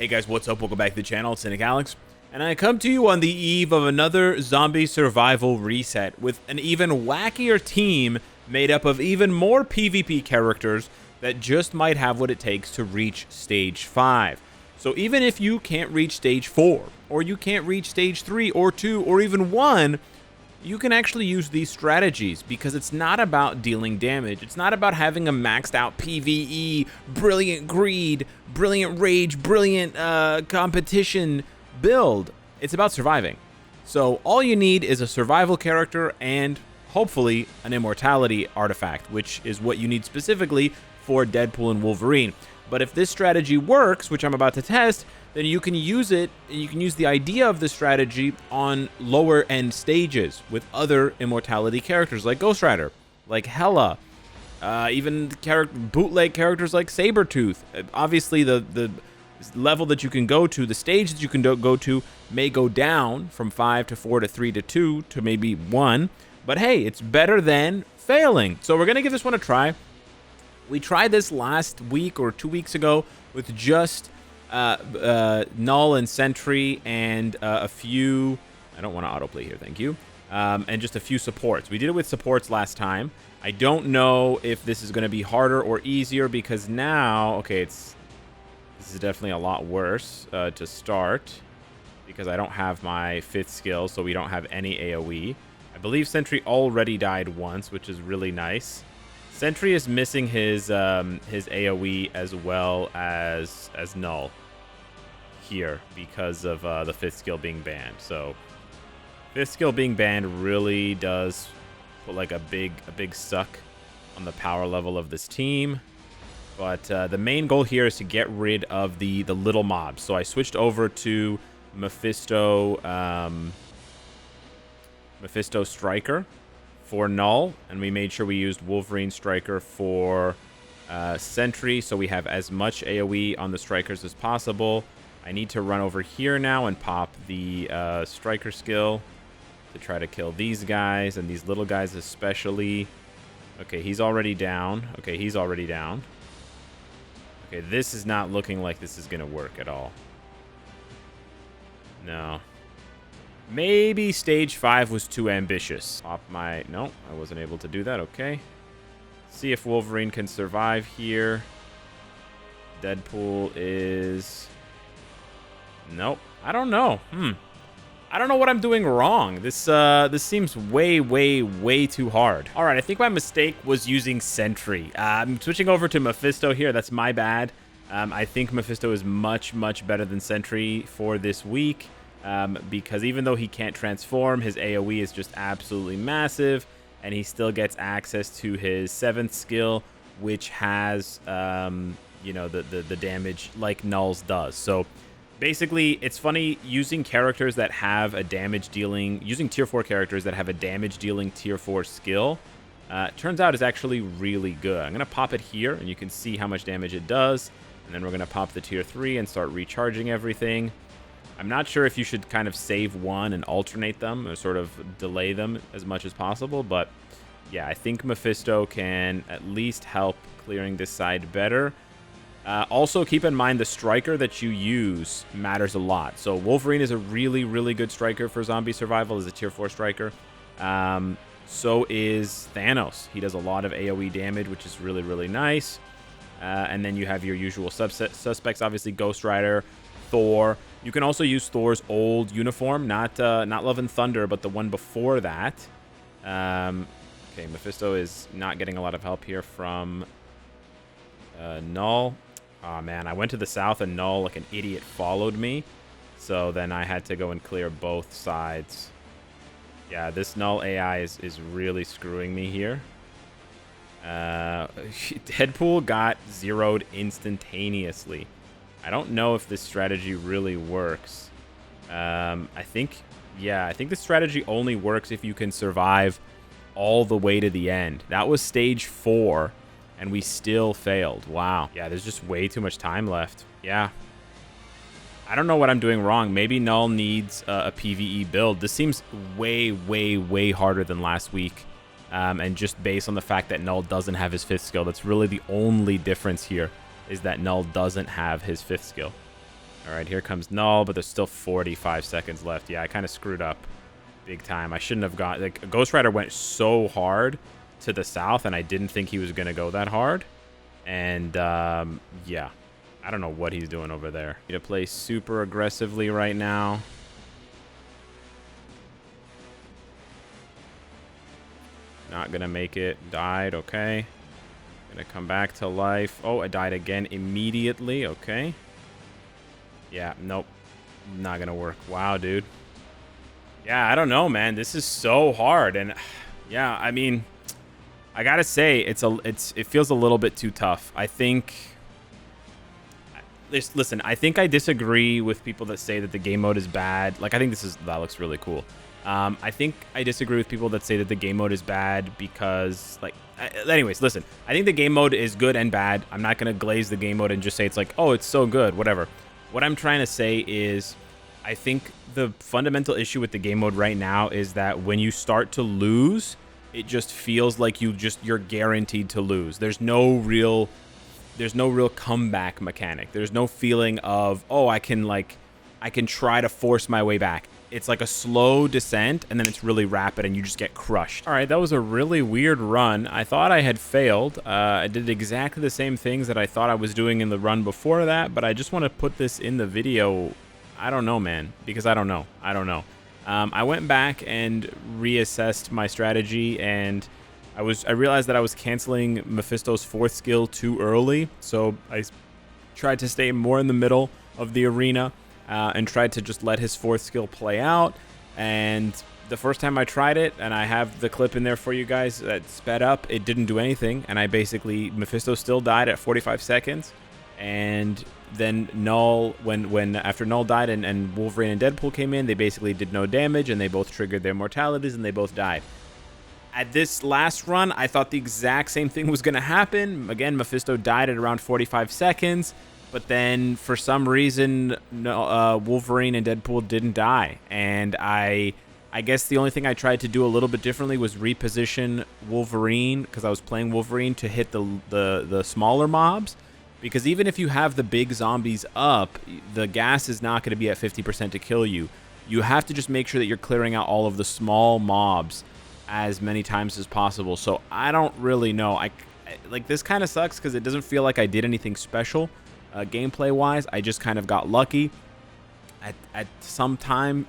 Hey guys, what's up? Welcome back to the channel, it's Cynicalex, and I come to you on the eve of another zombie survival reset with an even wackier team made up of even more PvP characters that just might have what it takes to reach stage 5. So even if you can't reach stage 4, or you can't reach stage 3 or 2 or even 1, you can actually use these strategies because it's not about dealing damage. It's not about having a maxed out PvE, brilliant greed, brilliant rage, brilliant competition build. It's about surviving. So all you need is a survival character and hopefully an immortality artifact, which is what you need specifically for Deadpool and Wolverine. But if this strategy works, which I'm about to test, then you can use it, and you can use the idea of the strategy on lower end stages with other immortality characters like Ghost Rider, like Hela, even bootleg characters like Sabretooth. Obviously, the level that you can go to, the stage that you can go to may go down from 5 to 4 to 3 to 2 to maybe 1. But hey, it's better than failing. So we're going to give this one a try. We tried this last week or 2 weeks ago with just Null and Sentry and a few... I don't want to autoplay here, thank you. And just a few supports. We did it with supports last time. I don't know if this is going to be harder or easier because now... Okay, this is definitely a lot worse to start because I don't have my 5th skill, so we don't have any AoE. I believe Sentry already died once, which is really nice. Sentry is missing his AoE as well as Null here because of the 5th skill being banned. So 5th skill being banned really does put like a big suck on the power level of this team. But the main goal here is to get rid of the little mobs. So I switched over to Mephisto Striker for Null, and we made sure we used Wolverine Striker for Sentry, so we have as much AoE on the Strikers as possible. I need to run over here now and pop the Striker skill to try to kill these guys, and these little guys especially. Okay, he's already down. Okay, he's already down. Okay, this is not looking like this is going to work at all. No. Maybe stage 5 was too ambitious. Pop my... No, I wasn't able to do that. Okay. See if Wolverine can survive here. Deadpool is... Nope. I don't know. I don't know what I'm doing wrong. This seems way too hard. All right, I think my mistake was using Sentry. I'm switching over to Mephisto here. That's my bad. I think Mephisto is much better than Sentry for this week. Because even though he can't transform, his AoE is just absolutely massive, and he still gets access to his 7th skill, which has, you know, the damage like Null's does. So basically, it's funny using characters that have a damage dealing, using tier 4 characters that have a damage dealing tier 4 skill. Turns out is actually really good. I'm gonna pop it here, and you can see how much damage it does, and then we're gonna pop the tier 3 and start recharging everything. I'm not sure if you should kind of save one and alternate them or sort of delay them as much as possible, but yeah, I think Mephisto can at least help clearing this side better. Also, keep in mind the striker that you use matters a lot. So Wolverine is a really good striker for zombie survival as a tier 4 striker. So is Thanos. He does a lot of AoE damage, which is really nice. And then you have your usual suspects, obviously Ghost Rider, Thor. You can also use Thor's old uniform, not Love and Thunder, but the one before that. Okay, Mephisto is not getting a lot of help here from Null. Oh man, I went to the south and Null, like an idiot, followed me. So then I had to go and clear both sides. Yeah, this Null AI is really screwing me here. Deadpool got zeroed instantaneously. I don't know if this strategy really works. I think this strategy only works if you can survive all the way to the end. That was stage 4, and we still failed. Wow. Yeah, there's just way too much time left. Yeah. I don't know what I'm doing wrong. Maybe Null needs a PvE build. This seems way harder than last week. And just based on the fact that Null doesn't have his 5th skill, that's really the only difference here. Is that Null doesn't have his 5th skill. All right, here comes Null, but there's still 45 seconds left. Yeah, I kind of screwed up big time. I shouldn't have got... Like, Ghost Rider went so hard to the south, and I didn't think he was going to go that hard. And, yeah. I don't know what he's doing over there. Need to play super aggressively right now. Not going to make it. Died, okay. Going to come back to life. Oh, I died again immediately, okay. Yeah, nope. Not gonna work. Wow, dude. Yeah, I don't know, man. This is so hard, and yeah, I mean, I gotta say, it feels a little bit too tough. I think. Listen, I think I disagree with people that say that the game mode is bad. Like, I think that looks really cool. I think I disagree with people that say that the game mode is bad because, like, anyways, listen. I think the game mode is good and bad. I'm not gonna glaze the game mode and just say it's like, oh, it's so good, whatever. What I'm trying to say is I think the fundamental issue with the game mode right now is that when you start to lose, it just feels like you're guaranteed to lose. There's no real comeback mechanic. There's no feeling of, oh, I can try to force my way back. It's like a slow descent, and then it's really rapid, and you just get crushed. All right, that was a really weird run. I thought I had failed. I did exactly the same things that I thought I was doing in the run before that, but I just want to put this in the video. I don't know, man, because I don't know. I went back and reassessed my strategy, and I realized that I was canceling Mephisto's 4th skill too early, so I tried to stay more in the middle of the arena. And tried to just let his 4th skill play out. And the first time I tried it, and I have the clip in there for you guys that sped up, it didn't do anything. And I basically, Mephisto still died at 45 seconds. And then Null, after Null died and Wolverine and Deadpool came in, they basically did no damage, and they both triggered their mortalities, and they both died. At this last run, I thought the exact same thing was going to happen. Again, Mephisto died at around 45 seconds. But then, for some reason, Wolverine and Deadpool didn't die. And I guess the only thing I tried to do a little bit differently was reposition Wolverine, because I was playing Wolverine, to hit the smaller mobs. Because even if you have the big zombies up, the gas is not going to be at 50% to kill you. You have to just make sure that you're clearing out all of the small mobs as many times as possible. So I don't really know. Like, this kind of sucks because it doesn't feel like I did anything special. Gameplay wise, I just kind of got lucky. At some time,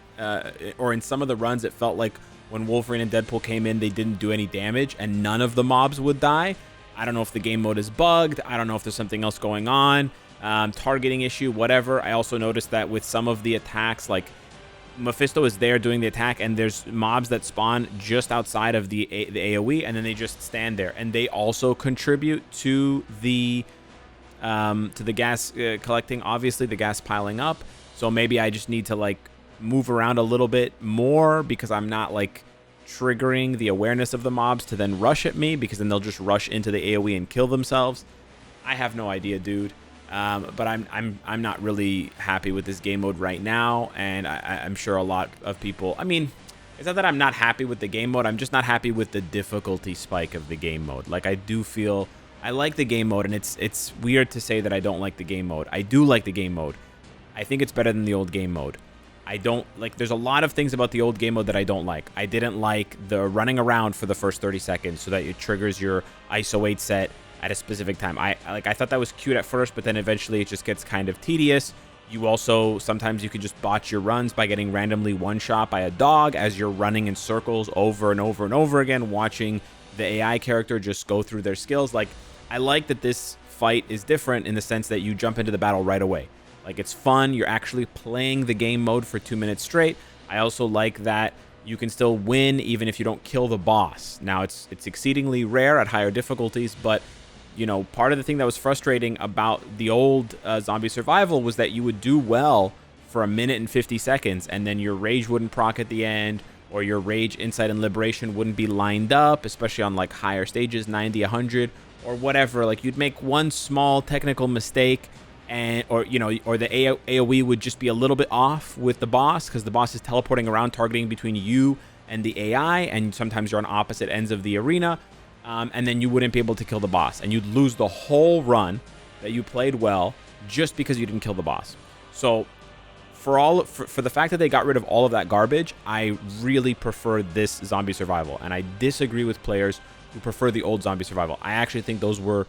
or in some of the runs, it felt like when Wolverine and Deadpool came in, they didn't do any damage and none of the mobs would die. I don't know if the game mode is bugged. I don't know if there's something else going on. Targeting issue, whatever. I also noticed that with some of the attacks, like Mephisto is there doing the attack, and there's mobs that spawn just outside of the AoE, and then they just stand there, and they also contribute to the gas collecting, obviously the gas piling up. So maybe I just need to like move around a little bit more because I'm not like triggering the awareness of the mobs to then rush at me, because then they'll just rush into the AoE and kill themselves. I have no idea, dude. But I'm not really happy with this game mode right now, and I'm sure a lot of people, I mean, it's not that I'm not happy with the game mode, I'm just not happy with the difficulty spike of the game mode. Like, I do feel I like the game mode, and it's weird to say that I don't like the game mode. I do like the game mode. I think it's better than the old game mode. I don't like, there's a lot of things about the old game mode that I don't like. I didn't like the running around for the first 30 seconds so that it triggers your ISO 8 set at a specific time. I thought that was cute at first, but then eventually it just gets kind of tedious. You also, sometimes you can just botch your runs by getting randomly one-shot by a dog as you're running in circles over and over and over again, watching the AI character just go through their skills. Like, I like that this fight is different in the sense that you jump into the battle right away. Like, it's fun. You're actually playing the game mode for 2 minutes straight. I also like that you can still win even if you don't kill the boss. Now, it's exceedingly rare at higher difficulties, but you know, part of the thing that was frustrating about the old zombie survival was that you would do well for a minute and 50 seconds, and then your rage wouldn't proc at the end, or your rage, insight, and liberation wouldn't be lined up, especially on like higher stages, 90, 100, or whatever. Like, you'd make one small technical mistake, and or the AoE would just be a little bit off with the boss, because the boss is teleporting around, targeting between you and the AI, and sometimes you're on opposite ends of the arena. And then you wouldn't be able to kill the boss, and you'd lose the whole run that you played well just because you didn't kill the boss. So for the fact that they got rid of all of that garbage, I really prefer this zombie survival, and I disagree with players who prefer the old zombie survival. I actually think those were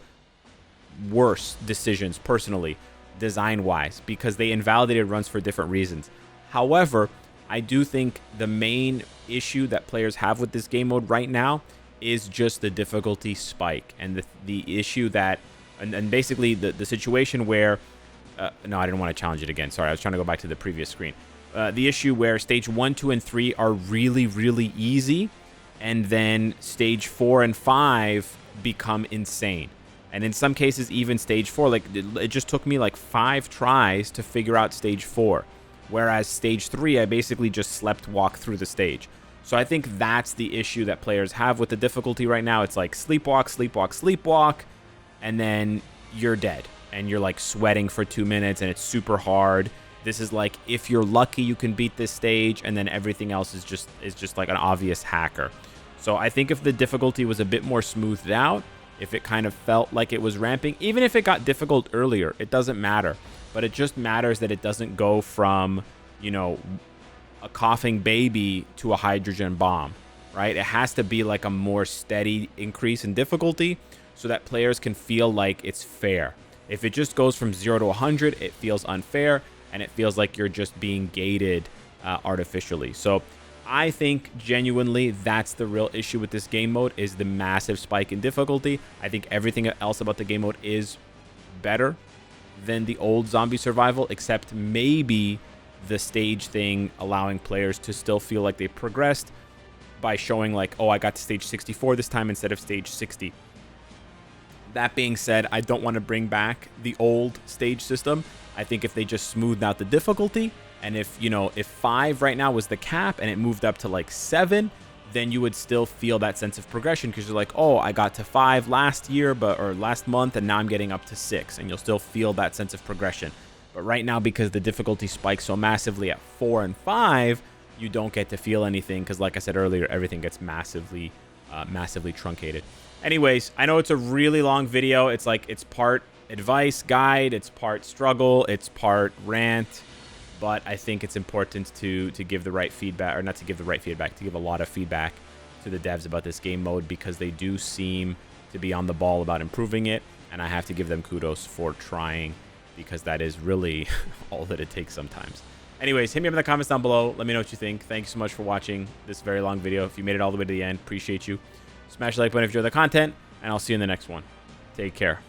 worse decisions personally, design-wise, because they invalidated runs for different reasons. However, I do think the main issue that players have with this game mode right now is just the difficulty spike, and the issue that, and basically the situation where, no, I didn't want to challenge it again. Sorry, I was trying to go back to the previous screen. The issue where stage 1, 2, and 3 are really, really easy, and then stage 4 and 5 become insane. And in some cases, even stage 4, like it just took me like 5 tries to figure out stage 4. Whereas stage 3, I basically just slept walk through the stage. So I think that's the issue that players have with the difficulty right now. It's like sleepwalk, sleepwalk, sleepwalk, and then you're dead. And you're like sweating for 2 minutes, and it's super hard. This is like, if you're lucky, you can beat this stage, and then everything else is just like an obvious hacker. So I think if the difficulty was a bit more smoothed out, if it kind of felt like it was ramping, even if it got difficult earlier, it doesn't matter. But it just matters that it doesn't go from, you know, a coughing baby to a hydrogen bomb, right? It has to be like a more steady increase in difficulty so that players can feel like it's fair. If it just goes from 0 to 100, it feels unfair, and it feels like you're just being gated artificially. So I think genuinely that's the real issue with this game mode, is the massive spike in difficulty. I think everything else about the game mode is better than the old zombie survival, except maybe the stage thing, allowing players to still feel like they progressed by showing like, oh, I got to stage 64 this time instead of stage 60. That being said, I don't want to bring back the old stage system. I think if they just smoothed out the difficulty, and if, you know, if 5 right now was the cap and it moved up to like 7, then you would still feel that sense of progression, because you're like, oh, I got to 5 last year, or last month, and now I'm getting up to 6, and you'll still feel that sense of progression. But right now, because the difficulty spikes so massively at 4 and 5, you don't get to feel anything, because like I said earlier, everything gets massively truncated. Anyways, I know it's a really long video. It's like, it's part advice guide, it's part struggle, it's part rant, but I think it's important to give the right feedback, or not to give the right feedback, to give a lot of feedback to the devs about this game mode, because they do seem to be on the ball about improving it, and I have to give them kudos for trying, because that is really all that it takes sometimes. Anyways, hit me up in the comments down below. Let me know what you think. Thank you so much for watching this very long video. If you made it all the way to the end, appreciate you. Smash the like button if you enjoy the content, and I'll see you in the next one. Take care.